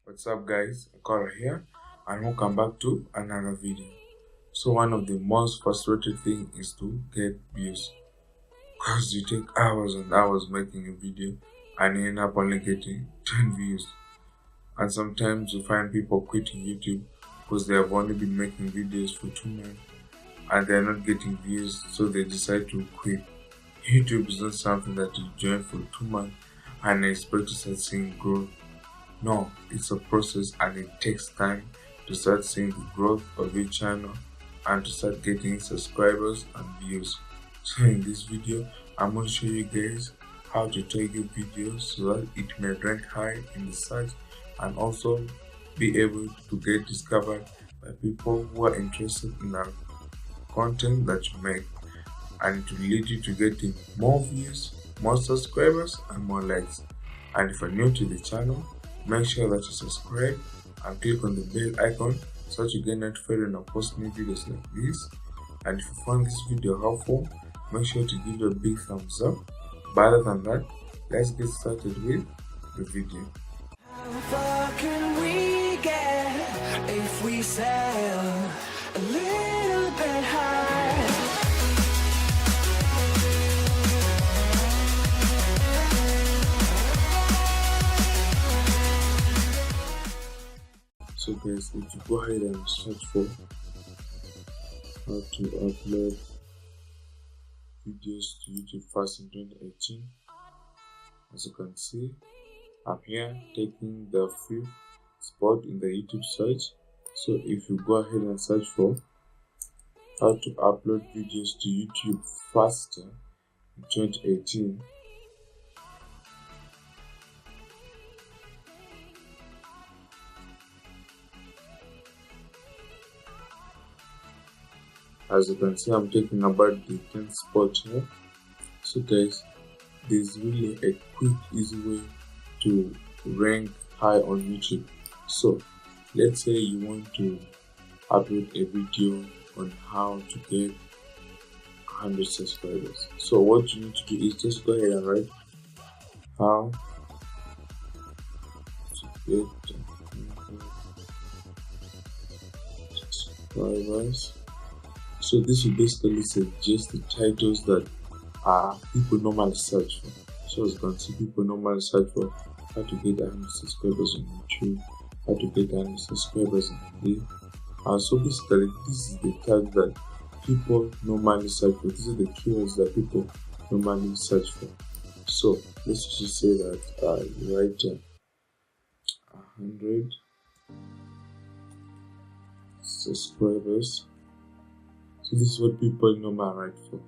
What's up guys, Akora here and welcome back to another video. So one of the most frustrating thing is to get views, because you take hours and hours making a video and you end up only getting 10 views. And sometimes you find people quitting YouTube because they have only been making videos for 2 months and they're not getting views, so they decide to quit. YouTube is not something that you join for 2 months and expect to start seeing growth. No, it's a process and it takes time to start seeing the growth of your channel and to start getting subscribers and views. So in this video, I'm going to show you guys how to target videos so that it may rank high in the search and also be able to get discovered by people who are interested in the content that you make, and to lead you to getting more views, more subscribers and more likes. And if you're new to the channel, make sure that you subscribe and click on the bell icon so that you get notified when I post new videos like this. And if you found this video helpful, make sure to give it a big thumbs up. But other than that, let's get started with the video. How far can we get if we sail a little bit high? So guys, if you go ahead and search for how to upload videos to YouTube fast in 2018, as you can see, I'm here taking the 5th spot in the YouTube search. So if you go ahead and search for how to upload videos to YouTube faster in 2018, as you can see, I'm talking about the 10th spot here. So guys, there's really a quick, easy way to rank high on YouTube. So let's say you want to upload a video on how to get 100 subscribers. So what you need to do is just go ahead and write how to get 100 subscribers. So this will basically suggest the titles that people normally search for. So as you can see, people normally search for how to get 100 subscribers on YouTube, how to get 100 subscribers on here. So basically, this is the tag that people normally search for. These are the keywords that people normally search for. So let's just say that you write 100 subscribers. So this is what people normally write for: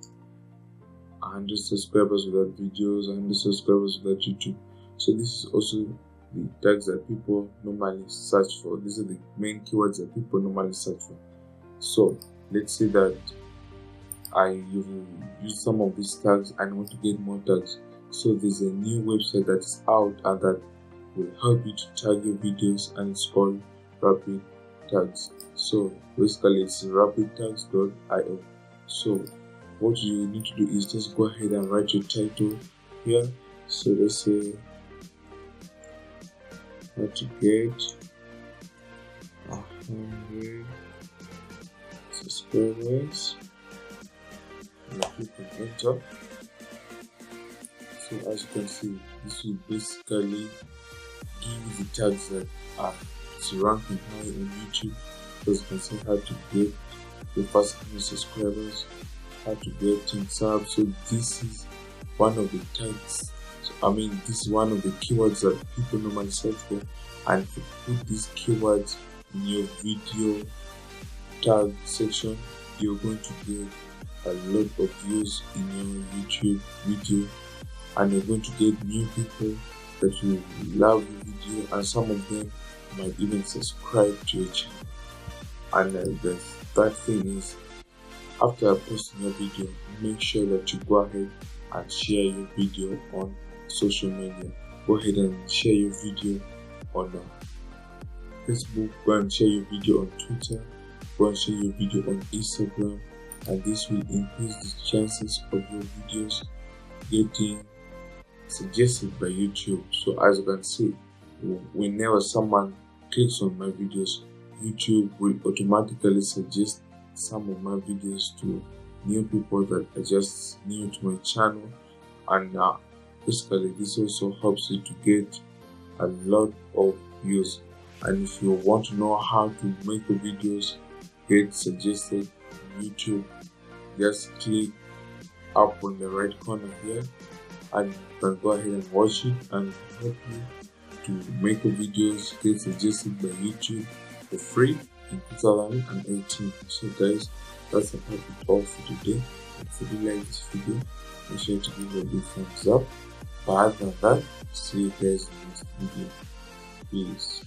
100 subscribers without videos, 100 subscribers without YouTube. So this is also the tags that people normally search for. These are the main keywords that people normally search for. So let's say that you use some of these tags and want to get more tags. So there's a new website that is out and that will help you to tag your videos, and it's called Rapid Tags. So basically it's rapidtags.io. So what you need to do is just go ahead and write your title here. So let's say how to get 100 subscribers, and click on enter. So as you can see, this will basically give you the tags that are ranking high on YouTube. Because you can see how to get your first 100 subscribers, how to get 10 subs. So this is one of the tags. This is one of the keywords that people normally search for, and if you put these keywords in your video tag section, you're going to get a lot of views in your YouTube video, and you're going to get new people that will love your video, and some of them might even subscribe to your channel. And the third thing is, after posting your video, make sure that you go ahead and share your video on social media. Go ahead and share your video on Facebook, go and share your video on Twitter, go and share your video on Instagram, and this will increase the chances of your videos getting suggested by YouTube. So as you can see, whenever someone clicks on my videos, YouTube will automatically suggest some of my videos to new people that are just new to my channel. And basically this also helps you to get a lot of views. And if you want to know how to make your videos get suggested on YouTube, just click up on the right corner here and you can go ahead and watch it, and help you to make your videos get suggested by YouTube for free in 2018. So guys, that's about it all for today. If you like this video, make sure to give it a big thumbs up. But other than that, see you guys in the next video. Peace.